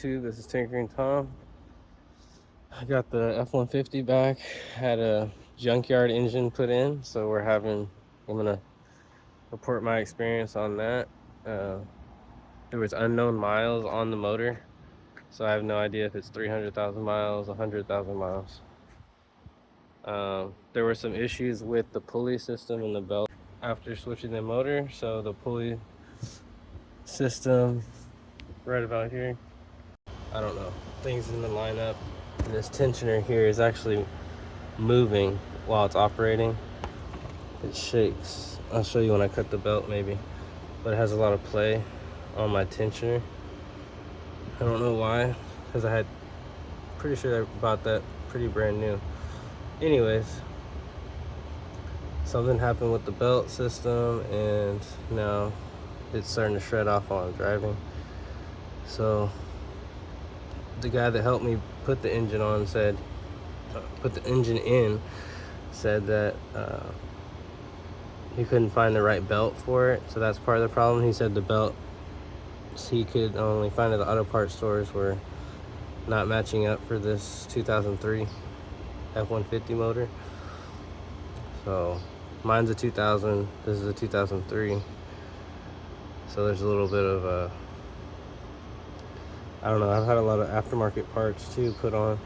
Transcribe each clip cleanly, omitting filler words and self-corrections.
YouTube, this is Tinkering Tom. I got the F150 back, had a junkyard engine put in, so I'm gonna report my experience on that. There was unknown miles on the motor, so I have no idea if it's 300,000 miles, 100,000 miles. There were some issues with the pulley system and the belt after switching the motor, so the pulley system right about here, I don't know, things in the lineup, and this tensioner here is actually moving while it's operating. It shakes. I'll show you when I cut the belt maybe, but it has a lot of play on my tensioner. I don't know why, because pretty sure I bought that pretty brand new. Anyways, something happened with the belt system and now it's starting to shred off while I'm driving. So the guy that helped me put the engine in said that he couldn't find the right belt for it, so that's part of the problem. He said the belt he could only find at the auto parts stores were not matching up for this 2003 F150 motor. So mine's a 2000, this is a 2003, so there's a little bit of I don't know, I've had a lot of aftermarket parts too put on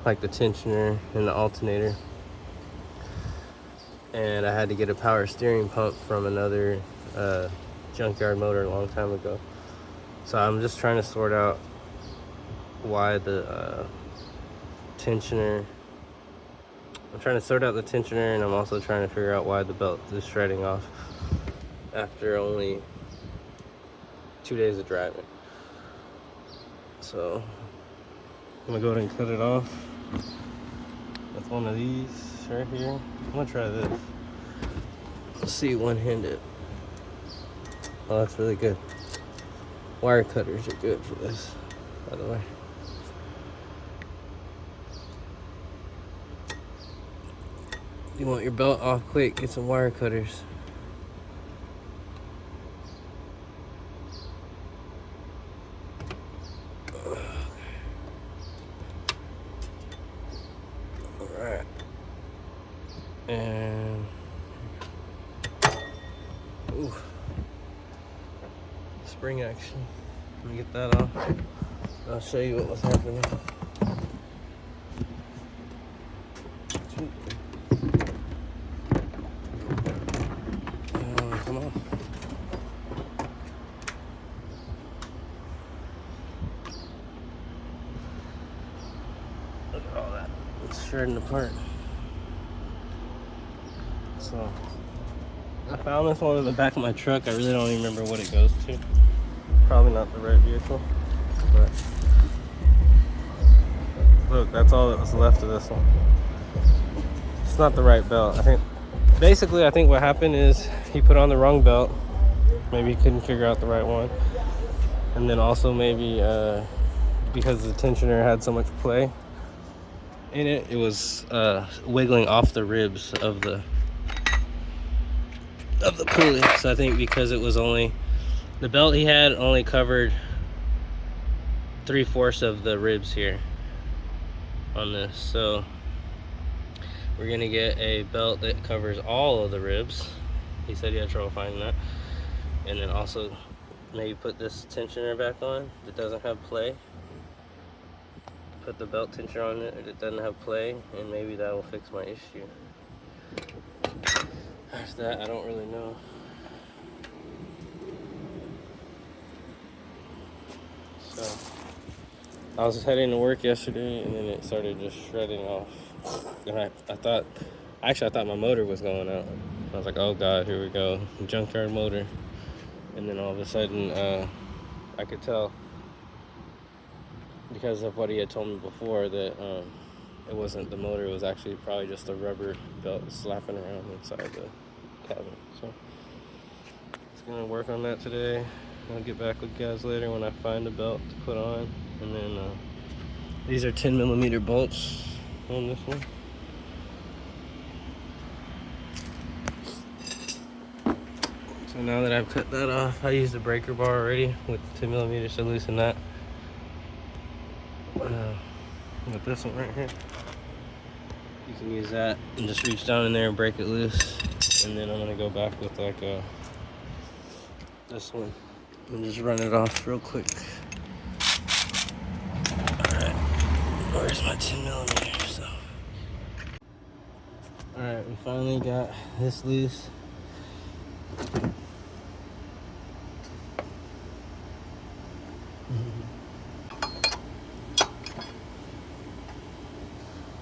like the tensioner and the alternator, and I had to get a power steering pump from another junkyard motor a long time ago. So I'm just trying to sort out why the tensioner, I'm trying to sort out the tensioner, and I'm also trying to figure out why the belt is shredding off after only 2 days of driving. So I'm gonna go ahead and cut it off with one of these right here. I'm gonna try this. Let's see, one-handed. Oh, that's really good. Wire cutters are good for this, by the way. You want your belt off quick, get some wire cutters. Alright. And ooh, spring action. Let me get that off. I'll show you what was happening. Come on. Look at all that. It's shredding apart. So I found this one in the back of my truck. I really don't even remember what it goes to. Probably not the right vehicle, but look, that's all that was left of this one. It's not the right belt. I think what happened is he put on the wrong belt. Maybe he couldn't figure out the right one, and then also maybe because the tensioner had so much play in it, it was wiggling off the ribs of the pulley. So I think because it was only the belt he had only covered 3/4 of the ribs here on this, so we're gonna get a belt that covers all of the ribs. He said he had trouble finding that, and then also maybe put this tensioner back on that doesn't have play. Put the belt tensioner on it that doesn't have play, and maybe that will fix my issue. After that, I don't really know. So I was heading to work yesterday, and then it started just shredding off. And I thought my motor was going out. I was like, oh God, here we go, junkyard motor. And then all of a sudden, I could tell because of what he had told me before that it wasn't the motor, it was actually probably just a rubber belt slapping around inside the cabin. So it's gonna work on that today. I'll get back with you guys later when I find a belt to put on. And then these are 10mm bolts on this one. So So now that I've cut that off, I used the breaker bar already with 2mm to loosen that. With this one right here, you can use that and just reach down in there and break it loose. And then I'm gonna go back with like this one and just run it off real quick. Alright, where's my 10mm? So, alright, we finally got this loose.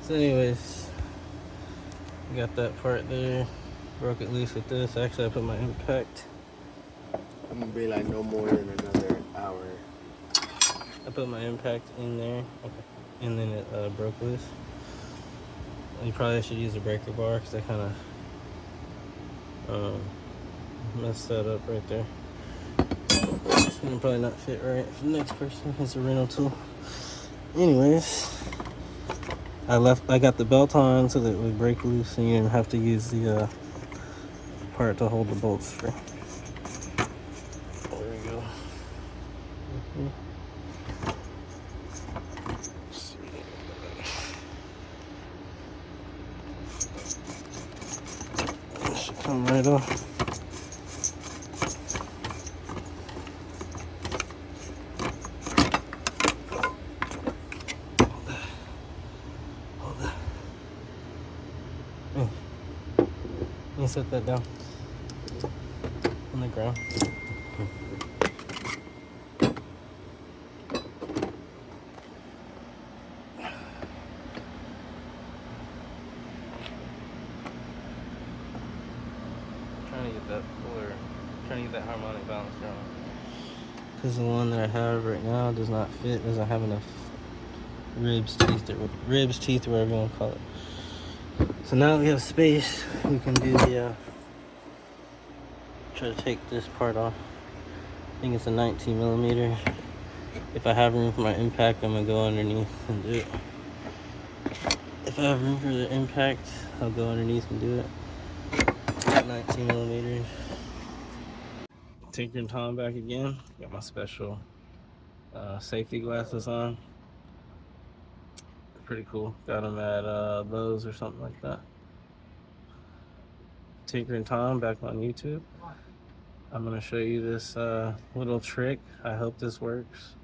So anyways, we got that part there. Broke it loose with this. Actually, I put my impact. I'm gonna be like no more than another hour. I put my impact in there, okay, and then it broke loose. You probably should use a breaker bar because I kind of messed that up right there. It's gonna probably not fit right for the next person. It's a rental tool. Anyways, I got the belt on so that it would break loose and you didn't have to use the part to hold the bolts free. There we go. It should come right off. You set that down on the ground. Trying to get that puller, trying to get that harmonic balancer on. Because the one that I have right now does not fit, doesn't have enough ribs, teeth, or whatever you want to call it. So now that we have space, we can do the, try to take this part off. I think it's a 19mm. If I have room for my impact, I'm gonna go underneath and do it. If I have room for the impact, I'll go underneath and do it. 19mm. Tinker and Tom back again. Got my special safety glasses on. Pretty cool. Got them at Lowe's or something like that. Tinker and Tom back on YouTube. I'm gonna show you this little trick. I hope this works.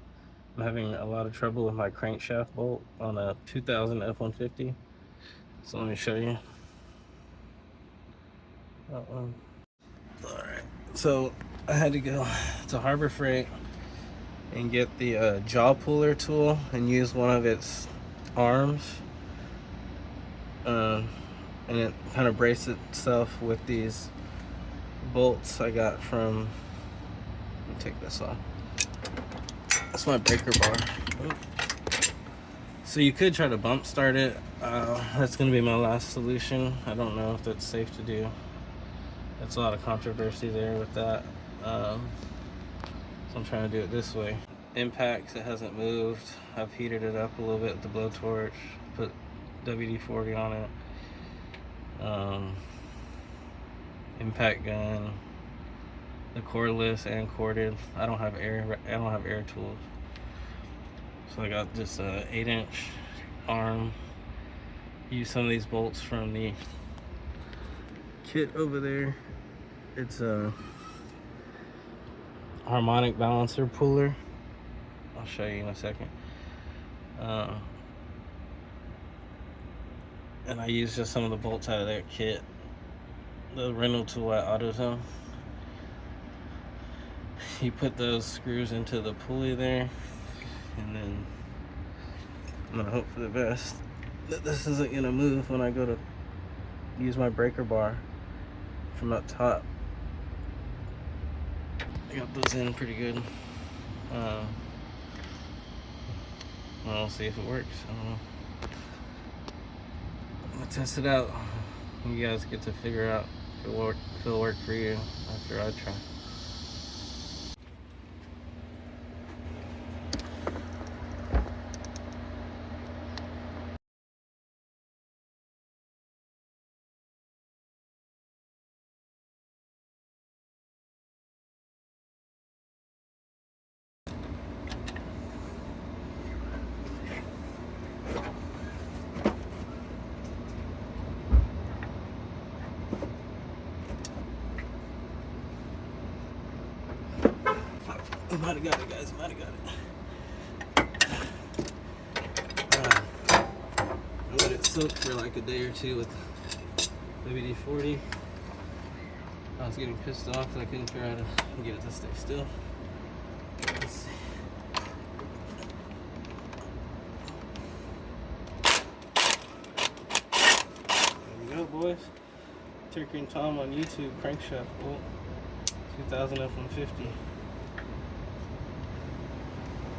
I'm having a lot of trouble with my crankshaft bolt on a 2000 F150. So let me show you. Alright, so I had to go to Harbor Freight and get the jaw puller tool and use one of its arms. And it kind of braced itself with these bolts I got from, let me take this off. That's my breaker bar. So you could try to bump start it. That's gonna be my last solution. I don't know if that's safe to do. There's a lot of controversy there with that. So I'm trying to do it this way. Impacts, it hasn't moved. I've heated it up a little bit with the blowtorch, put WD-40 on it. Impact gun, the cordless and corded. I don't have air tools, so I got this 8-inch arm. Use some of these bolts from the kit over there. It's a Harmonic Balancer Puller. I'll show you in a second. And I use just some of the bolts out of that kit. The rental tool at AutoZone. You put those screws into the pulley there, and then I'm gonna hope for the best that this isn't gonna move when I go to use my breaker bar from up top. I got those in pretty good. I'll see if it works. I don't know. I'm gonna test it out. You guys get to figure out if it'll work for you after I try. Might have got it, guys. Might have got it. I let it soak for like a day or two with WD-40. I was getting pissed off that I couldn't figure out how to get it to stay still. Let's see. There we go, boys. Turkey and Tom on YouTube, Crankshaft Pulley, 2000 F150.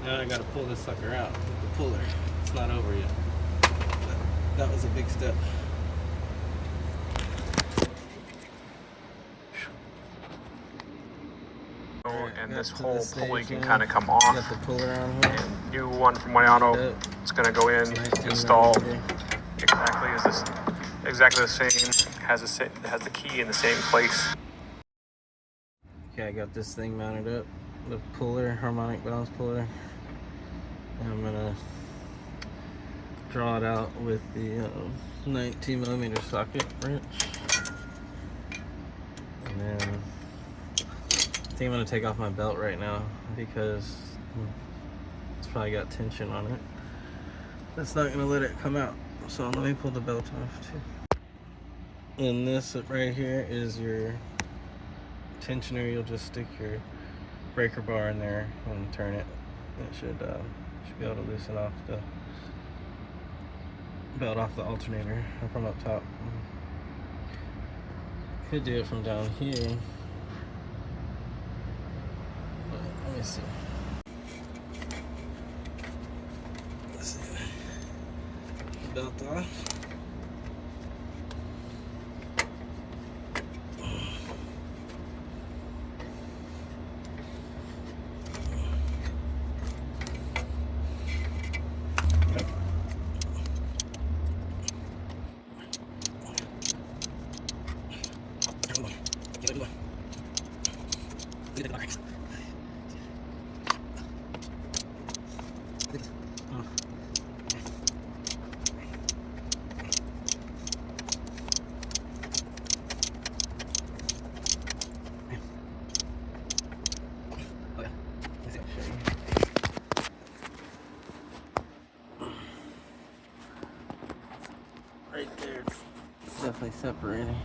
Now I gotta pull this sucker out with the puller. It's not over yet. That was a big step. And this whole pulley can kind of come off. Got the puller on here. And new one from Wayano. It's going to go in, install exactly the same. It has the key in the same place. Okay, I got this thing mounted up. The puller, harmonic balance puller. And I'm gonna draw it out with the 19mm socket wrench. And then I think I'm gonna take off my belt right now because it's probably got tension on it. That's not gonna let it come out. So let me pull the belt off too. And this right here is your tensioner. You'll just stick your breaker bar in there and turn it. It should be able to loosen off the belt off the alternator from up top. Could do it from down here. Let me see. Let's see. Belt off. Right there, it's definitely separating.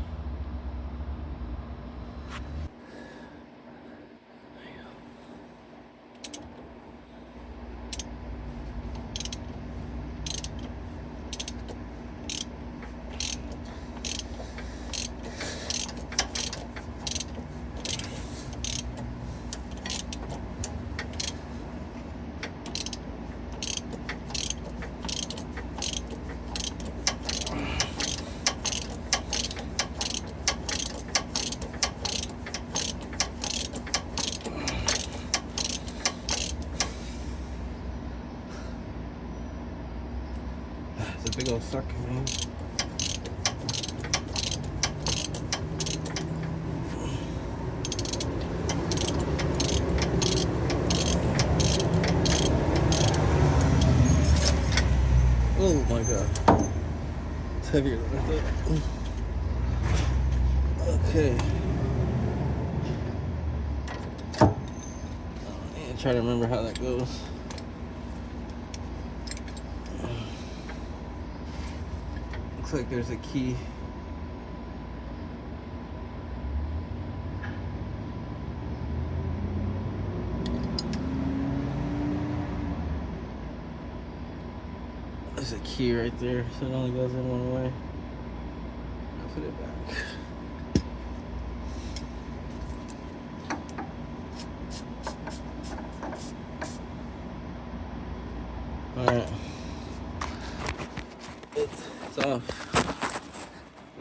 It's a big old sucker, man. Oh my god. It's heavier than I thought. Okay. Try to remember how that goes. Looks like there's a key. There's a key right there, so it only goes in one way. I'll put it back. Alright. It's off.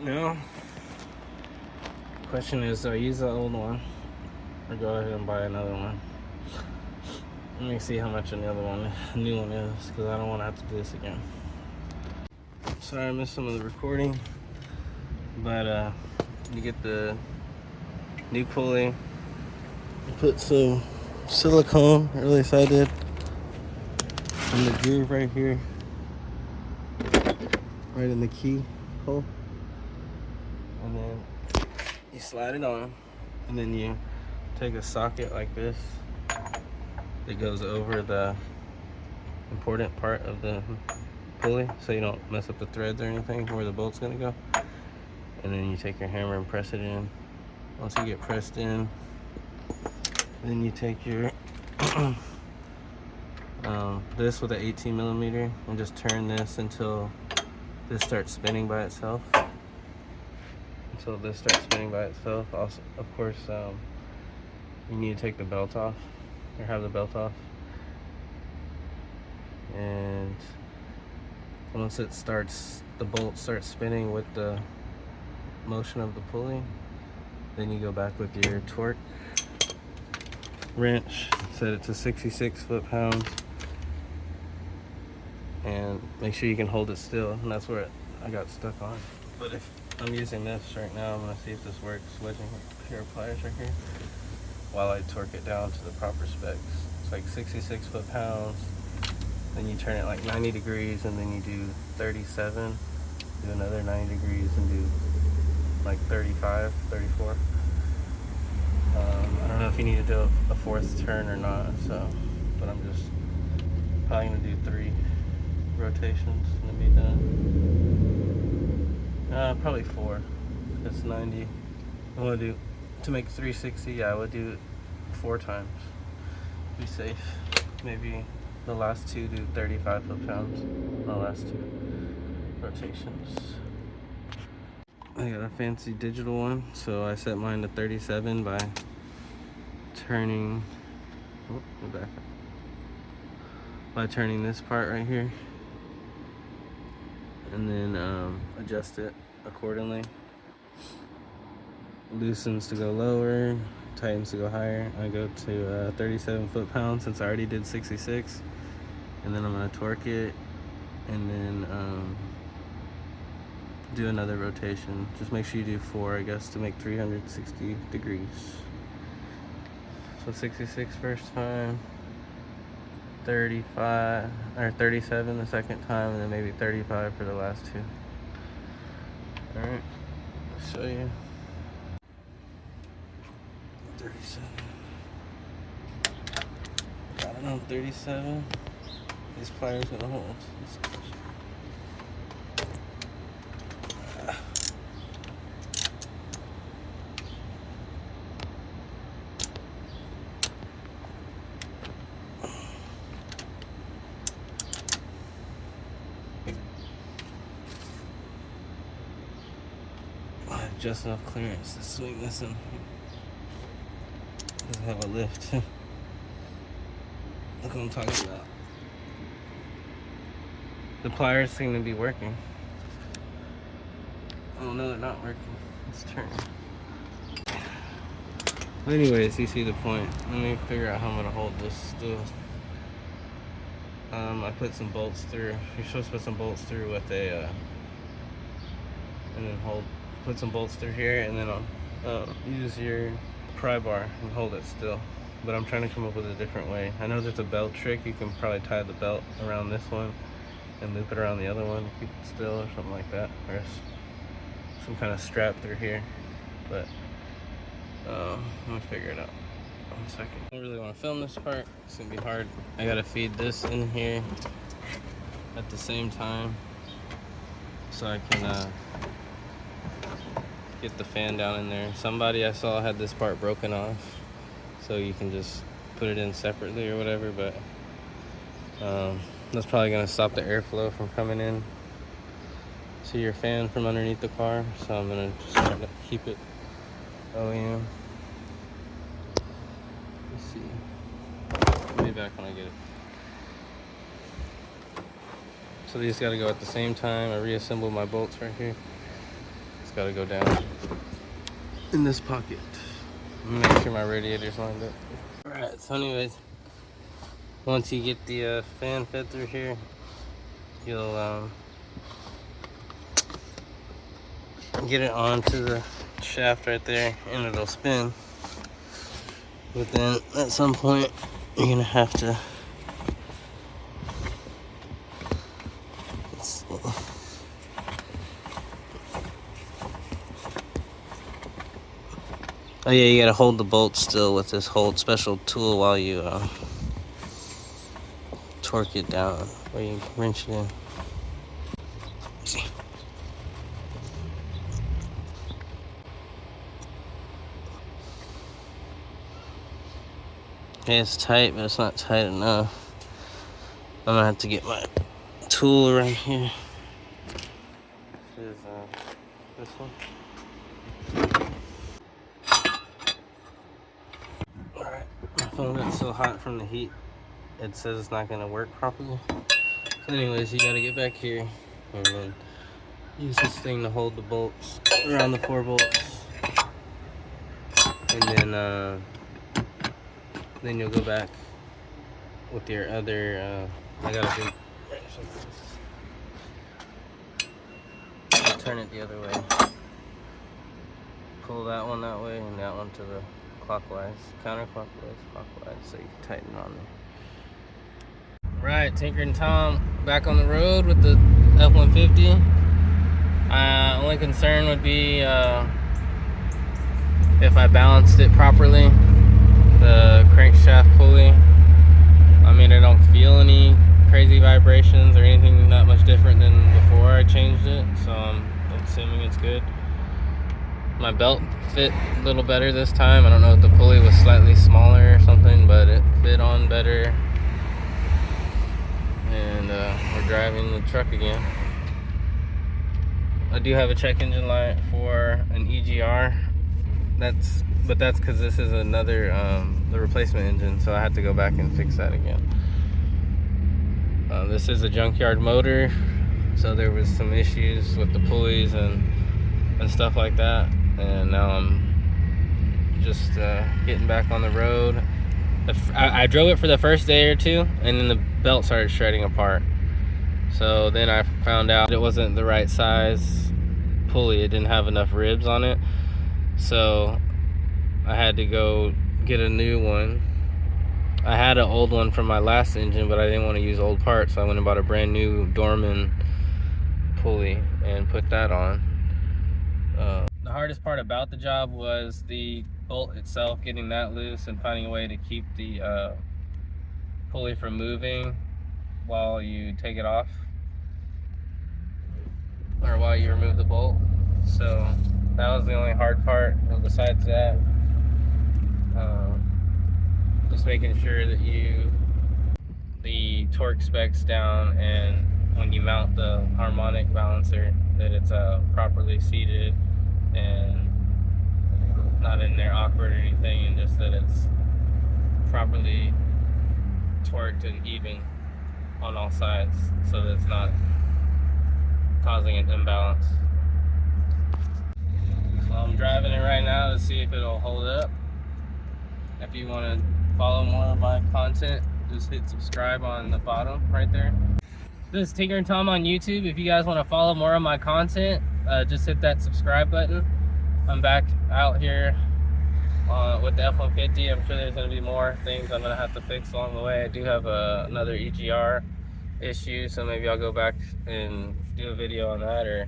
Now, question is, do I use the old one or go ahead and buy another one? Let me see how much another one, new one is, because I don't want to have to do this again. Sorry I missed some of the recording, but you get the new pulley. You put some silicone, or at least I did, in the groove right here, right in the key hole, and then you slide it on, and then you take a socket like this that goes over the important part of the pulley, so you don't mess up the threads or anything where the bolt's gonna go. And then you take your hammer and press it in. Once you get pressed in, then you take your this with an 18 millimeter and just turn this until this starts spinning by itself. Also, of course, you need to take the belt off, or have the belt off. And once it starts, the bolt starts spinning with the motion of the pulley, then you go back with your torque wrench, set it to 66 foot-pounds, and make sure you can hold it still. And that's where I got stuck on. But if I'm using this right now, I'm gonna see if this works, wedging a pair of pliers right here while I torque it down to the proper specs. It's like 66 foot-pounds, then you turn it like 90 degrees, and then you do 37, do another 90 degrees, and do like 35, 34. I don't know if you need to do a fourth turn or not, so, but I'm just probably gonna do 3 rotations and be done. Probably 4. That's 90. I want to do, to make 360, yeah, I would do it 4 times. Be safe. Maybe the last 2 do 35 foot-pounds. The last 2 rotations. I got a fancy digital one, so I set mine to 37 by turning, turning this part right here, and then adjust it accordingly. Loosens to go lower, tightens to go higher. I go to 37 foot-pounds since I already did 66, and then I'm gonna torque it, and then do another rotation. Just make sure you do 4, I guess, to make 360 degrees. So 66 first time, 35 or 37 the second time, and then maybe 35 for the last 2. All right, I'll show you. 37. Got it on 37. These pliers gonna hold. Just enough clearance to swing this in. Doesn't have a lift. Look what I'm talking about. The pliers seem to be working. Oh no, they're not working. Let's turn. But anyways, you see the point. Let me figure out how I'm gonna hold this still. I put some bolts through. You're supposed to put some bolts through with a, and then put some bolts through here, and then use your pry bar and hold it still. But I'm trying to come up with a different way. I know there's a belt trick. You can probably tie the belt around this one and loop it around the other one to keep it still, or something like that, or some kind of strap through here. But I'm gonna figure it out. 1 second. I don't really want to film this part. It's gonna be hard. I gotta feed this in here at the same time so I can get the fan down in there. Somebody I saw had this part broken off, so you can just put it in separately or whatever, but that's probably gonna stop the airflow from coming in to your fan from underneath the car, so I'm gonna just try to keep it OEM. Let's see. I'll be back when I get it. So these gotta go at the same time. I reassembled my bolts right here. It's got to go down in this pocket. Make sure my radiator's lined up. Alright, so anyways, once you get the fan fed through here, you'll get it onto the shaft right there, and it'll spin. But then at some point, you're gonna have to, oh yeah, you gotta hold the bolt still with this special tool while you torque it down, where you wrench it in. See. Okay, it's tight, but it's not tight enough. I'm gonna have to get my tool right here. This is this one. Alright, my phone got so hot from the heat, it says it's not gonna work properly. So anyways, you gotta get back here and then use this thing to hold the bolts around the 4 bolts. And then you'll go back with your other, I got a big wrench like this. Turn it the other way. Pull that one that way and that one to the clockwise, counterclockwise, clockwise, so you can tighten it on there. Right, Tinker and Tom back on the road with the F150. Only concern would be if I balanced it properly. The crankshaft pulley, I mean, I don't feel any crazy vibrations or anything that much different than before I changed it, so I'm assuming it's good. My belt fit a little better this time. I don't know if the pulley was slightly smaller or something, but it fit on better. And we're driving the truck again. I do have a check engine light for an EGR. That's because this is another the replacement engine, so I had to go back and fix that again. This is a junkyard motor, so there was some issues with the pulleys and stuff like that, and now I'm just getting back on the road. I drove it for the first day or two, and then the belt started shredding apart. So then I found out it wasn't the right size pulley. It didn't have enough ribs on it, so I had to go get a new one. I had an old one from my last engine, but I didn't want to use old parts, so I went and bought a brand new Dorman pulley and put that on. The hardest part about the job was the bolt itself, getting that loose and finding a way to keep the pulley from moving while you take it off, or while you remove the bolt. So that was the only hard part. And besides that, just making sure that the torque specs down, and when you mount the harmonic balancer, that it's properly seated and not in there awkward or anything, and just that it's properly torqued and even on all sides, so that it's not causing an imbalance. So I'm driving it right now to see if it'll hold up. If you want to follow more of my content, just hit subscribe on the bottom right there. This is Tinker and Tom on YouTube. If you guys want to follow more of my content, just hit that subscribe button. I'm back out here with the F150. I'm sure there's going to be more things I'm going to have to fix along the way. I do have another EGR issue, so maybe I'll go back and do a video on that, or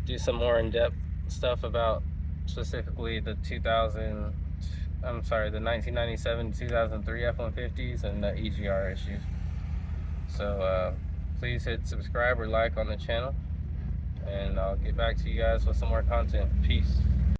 do some more in-depth stuff about specifically the 1997 2003 F150s and the EGR issues. So please hit subscribe or like on the channel, and I'll get back to you guys with some more content. Peace.